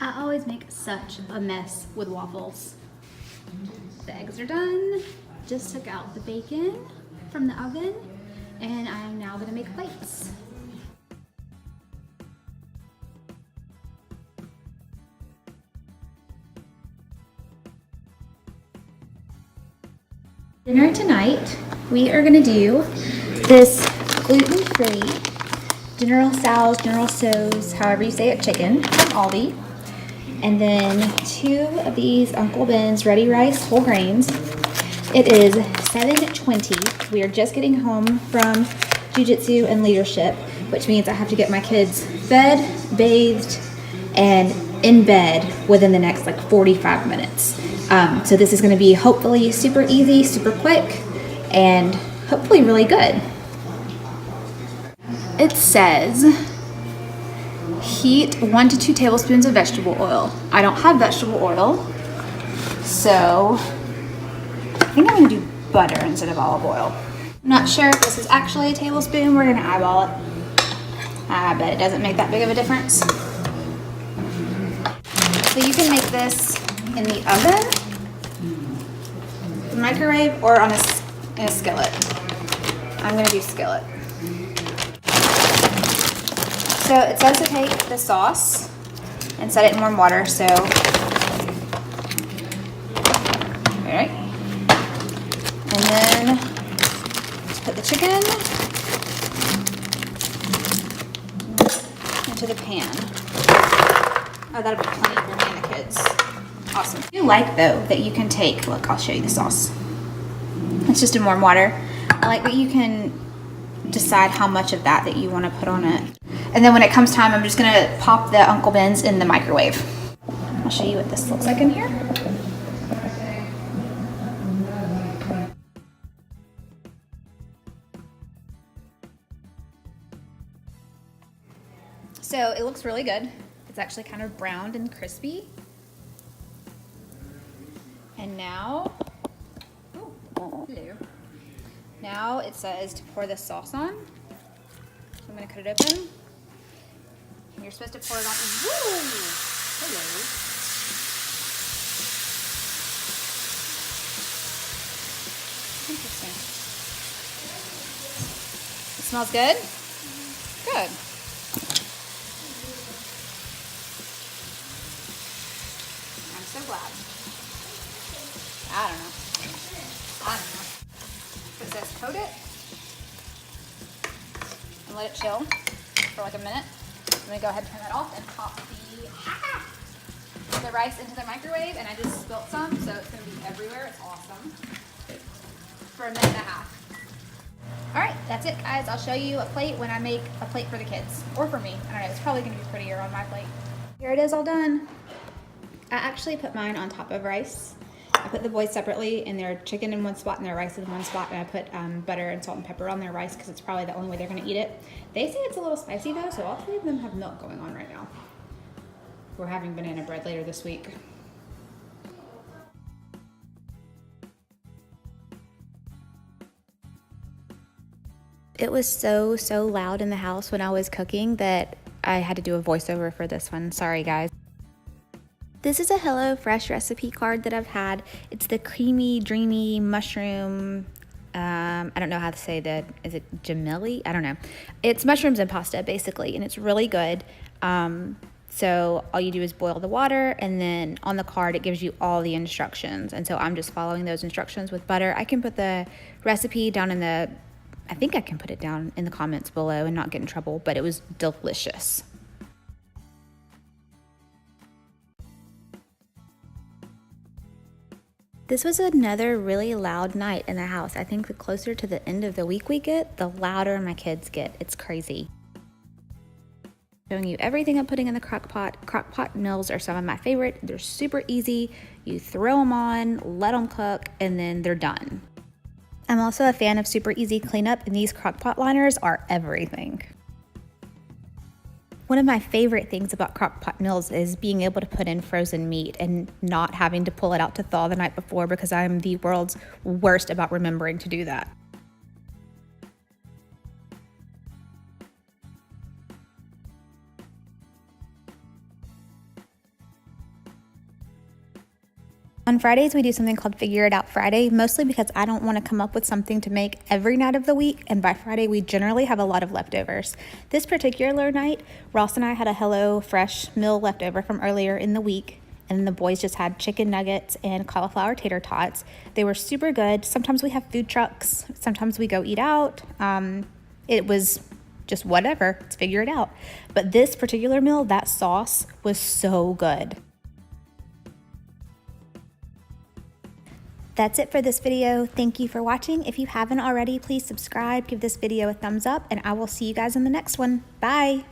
I always make such a mess with waffles. The eggs are done. Just took out the bacon from the oven, and I am now gonna make plates. Dinner tonight, we are gonna do this gluten-free General Tso's, General Tso's, however you say it, chicken from Aldi. And then 2 of these Uncle Ben's Ready Rice whole grains. It is 7:20. We are just getting home from jiu-jitsu and leadership, which means I have to get my kids fed, bathed, and in bed within the next like 45 minutes. So this is going to be hopefully super easy, super quick, and hopefully really good. It says heat 1 to 2 tablespoons of vegetable oil. I don't have vegetable oil, so I think I'm going to do butter instead of olive oil. I'm not sure if this is actually a tablespoon. We're going to eyeball it. I bet it doesn't make that big of a difference. So you can make this in the oven, the microwave, or on in a skillet. I'm going to do skillet. So it says to take the sauce and set it in warm water, so, alright. And then just put the chicken into the pan. Oh, that'll be plenty for me and the kids. Awesome. I do like though that you can take, look, I'll show you the sauce. It's just in warm water. I like that you can decide how much of that you want to put on it. And then when it comes time, I'm just gonna pop the Uncle Ben's in the microwave. I'll show you what this looks like in here. So it looks really good. It's actually kind of browned and crispy. And now, hello. Now it says to pour the sauce on. So I'm gonna cut it open. And you're supposed to pour it on. Woo! Hello. Interesting. It smells good? Good. I'm so glad. I don't know. It says coat it and let it chill for like a minute. I'm gonna go ahead and turn that off and pop the rice into the microwave, and I just spilt some, so it's gonna be everywhere. It's awesome. For a minute and a half. All right, that's it, guys. I'll show you a plate when I make a plate for the kids, or for me. I don't know, it's probably gonna be prettier on my plate. Here it is, all done. I actually put mine on top of rice. I put the boys separately, and their chicken in one spot and their rice in one spot, and I put butter and salt and pepper on their rice because it's probably the only way they're gonna eat it. They say it's a little spicy though, so all 3 of them have milk going on right now. We're having banana bread later this week. It was so loud in the house when I was cooking that I had to do a voiceover for this one. Sorry, guys. This is a Hello Fresh recipe card that I've had. It's the creamy, dreamy mushroom, I don't know how to say that. Is it gemelli? I don't know. It's mushrooms and pasta, basically, and it's really good. So all you do is boil the water, and then on the card it gives you all the instructions. And so I'm just following those instructions with butter. I can put the recipe down in the, I think I can put it down in the comments below and not get in trouble, but it was delicious. This was another really loud night in the house. I think the closer to the end of the week we get, the louder my kids get. It's crazy. Showing you everything I'm putting in the crock pot. Crock pot meals are some of my favorite. They're super easy. You throw them on, let them cook, and then they're done. I'm also a fan of super easy cleanup, and these crock pot liners are everything. One of my favorite things about crock pot meals is being able to put in frozen meat and not having to pull it out to thaw the night before, because I'm the world's worst about remembering to do that. On Fridays, we do something called Figure It Out Friday, mostly because I don't want to come up with something to make every night of the week, and by Friday, we generally have a lot of leftovers. This particular night, Ross and I had a Hello Fresh meal leftover from earlier in the week, and the boys just had chicken nuggets and cauliflower tater tots. They were super good. Sometimes we have food trucks. Sometimes we go eat out. It was just whatever. Let's figure it out. But this particular meal, that sauce was so good. That's it for this video. Thank you for watching. If you haven't already, please subscribe, give this video a thumbs up, and I will see you guys in the next one. Bye.